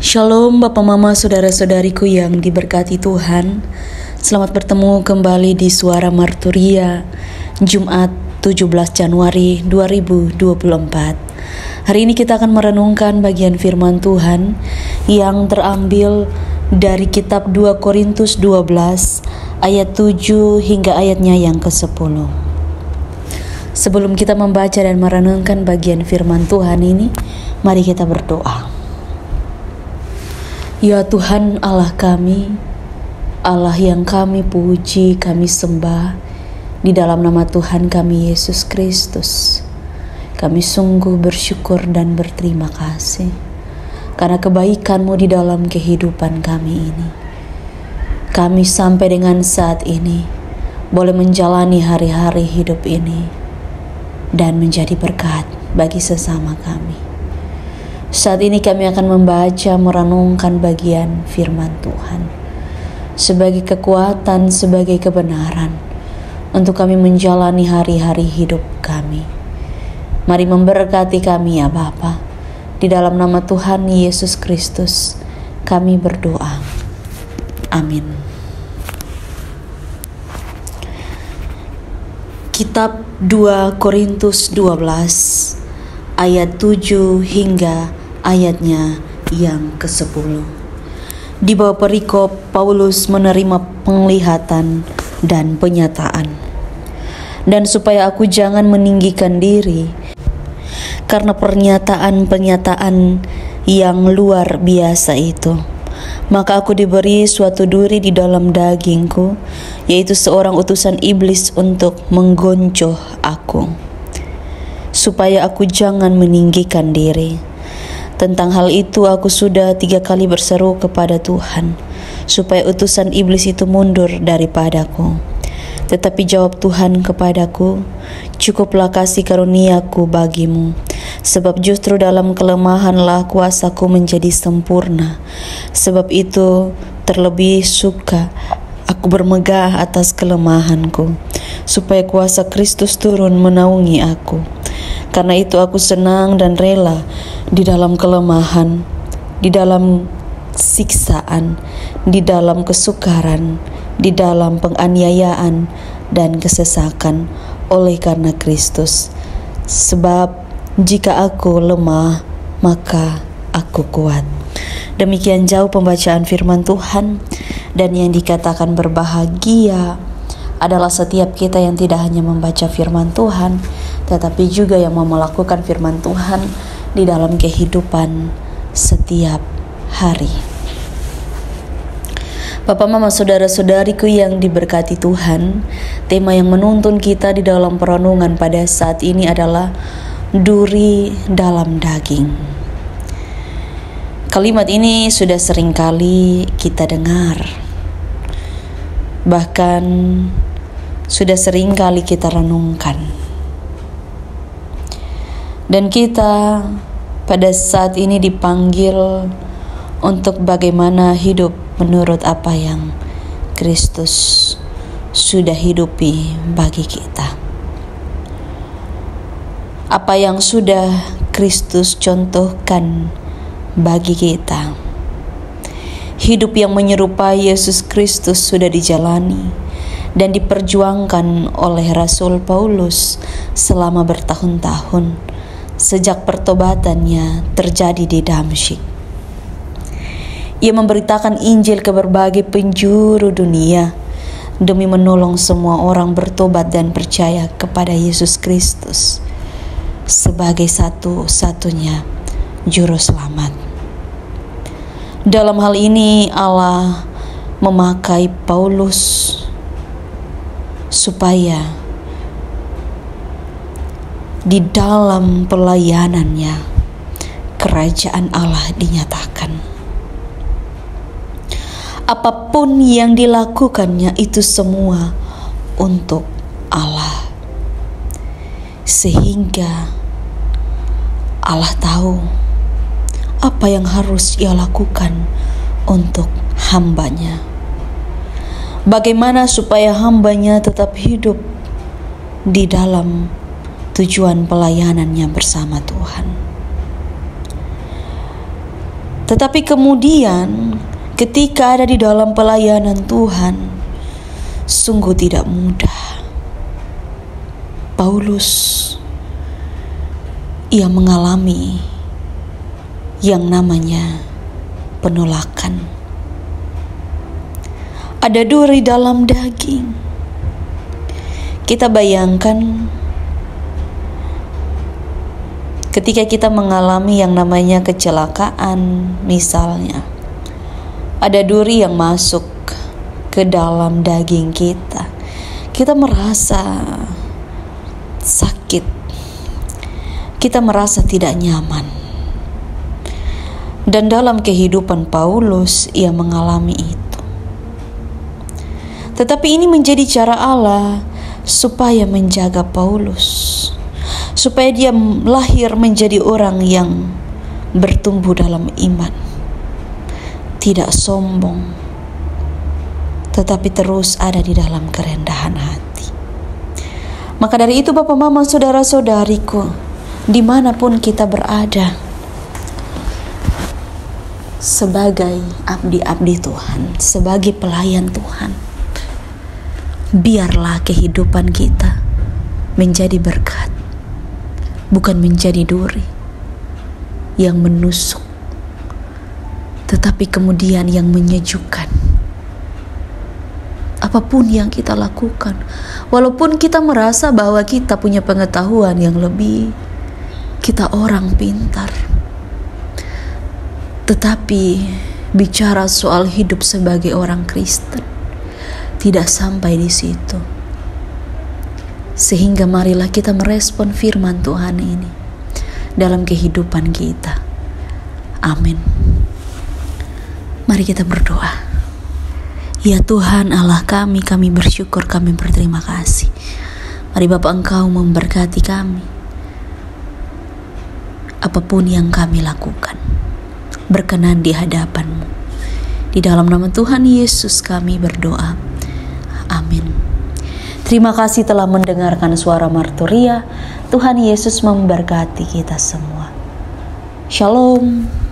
Shalom Bapak Mama Saudara-saudariku yang diberkati Tuhan. Selamat bertemu kembali di Suara Marturia Jumat 17 Januari 2024. Hari ini kita akan merenungkan bagian firman Tuhan yang terambil dari kitab 2 Korintus 12 ayat 7 hingga ayatnya yang ke-10. Sebelum kita membaca dan merenungkan bagian firman Tuhan ini, mari kita berdoa. Ya Tuhan Allah kami, Allah yang kami puji, kami sembah, di dalam nama Tuhan kami Yesus Kristus, kami sungguh bersyukur dan berterima kasih karena kebaikan-Mu di dalam kehidupan kami ini. Kami sampai dengan saat ini boleh menjalani hari-hari hidup ini dan menjadi berkat bagi sesama kami. Saat ini kami akan membaca, merenungkan bagian firman Tuhan sebagai kekuatan, sebagai kebenaran untuk kami menjalani hari-hari hidup kami. Mari memberkati kami ya Bapa. Di dalam nama Tuhan Yesus Kristus kami berdoa. Amin. Kitab 2 Korintus 12 ayat 7 hingga ayatnya yang ke-10. Di bawah perikop, Paulus menerima penglihatan dan penyataan. Dan supaya aku jangan meninggikan diri karena pernyataan-pernyataan yang luar biasa itu, maka aku diberi suatu duri di dalam dagingku, yaitu seorang utusan iblis untuk menggoncoh aku, supaya aku jangan meninggikan diri. Tentang hal itu aku sudah 3 kali berseru kepada Tuhan, supaya utusan iblis itu mundur daripadaku. Tetapi jawab Tuhan kepadaku, cukuplah kasih karuniaku bagimu, sebab justru dalam kelemahanlah kuasaku menjadi sempurna. Sebab itu terlebih suka aku bermegah atas kelemahanku, supaya kuasa Kristus turun menaungi aku. Karena itu aku senang dan rela di dalam kelemahan, di dalam siksaan, di dalam kesukaran, di dalam penganiayaan dan kesesakan oleh karena Kristus. Sebab jika aku lemah, maka aku kuat. Demikian jauh pembacaan firman Tuhan, dan yang dikatakan berbahagia adalah setiap kita yang tidak hanya membaca firman Tuhan, tetapi juga yang mau melakukan firman Tuhan di dalam kehidupan setiap hari. Bapak, Mama, Saudara-saudariku yang diberkati Tuhan, tema yang menuntun kita di dalam perenungan pada saat ini adalah duri dalam daging. Kalimat ini sudah seringkali kita dengar, bahkan sudah seringkali kita renungkan. Dan kita pada saat ini dipanggil untuk bagaimana hidup menurut apa yang Kristus sudah hidupi bagi kita. Apa yang sudah Kristus contohkan bagi kita. Hidup yang menyerupai Yesus Kristus sudah dijalani dan diperjuangkan oleh Rasul Paulus selama bertahun-tahun sejak pertobatannya terjadi di Damsyik. Ia memberitakan Injil ke berbagai penjuru dunia demi menolong semua orang bertobat dan percaya kepada Yesus Kristus sebagai satu-satunya juru selamat. Dalam hal ini Allah memakai Paulus supaya di dalam pelayanannya kerajaan Allah dinyatakan. Apapun yang dilakukannya itu semua untuk Allah, sehingga Allah tahu apa yang harus Ia lakukan untuk hambanya. Bagaimana supaya hambanya tetap hidup di dalam tujuan pelayanannya bersama Tuhan. Tetapi kemudian ketika ada di dalam pelayanan Tuhan, sungguh tidak mudah. Paulus, ia mengalami yang namanya penolakan. Ada duri dalam daging. Kita bayangkan ketika kita mengalami yang namanya kecelakaan, misalnya ada duri yang masuk ke dalam daging kita. Kita merasa sakit, kita merasa tidak nyaman. Dan dalam kehidupan Paulus, ia mengalami itu. Tetapi ini menjadi cara Allah supaya menjaga Paulus, supaya dia lahir menjadi orang yang bertumbuh dalam iman, tidak sombong, tetapi terus ada di dalam kerendahan hati. Maka dari itu Bapak, Mama, saudara-saudariku, dimanapun kita berada, sebagai abdi-abdi Tuhan, sebagai pelayan Tuhan, biarlah kehidupan kita menjadi berkat, bukan menjadi duri yang menusuk, tetapi kemudian yang menyejukkan. Apapun yang kita lakukan, walaupun kita merasa bahwa kita punya pengetahuan yang lebih, kita orang pintar, tetapi bicara soal hidup sebagai orang Kristen tidak sampai di situ. Sehingga marilah kita merespon firman Tuhan ini dalam kehidupan kita. Amin. Mari kita berdoa. Ya Tuhan Allah kami bersyukur, kami berterima kasih. Mari Bapa, Engkau memberkati kami. Apapun yang kami lakukan, berkenan di hadapan-Mu. Di dalam nama Tuhan Yesus kami berdoa. Amin. Terima kasih telah mendengarkan suara Marturia. Tuhan Yesus memberkati kita semua. Shalom.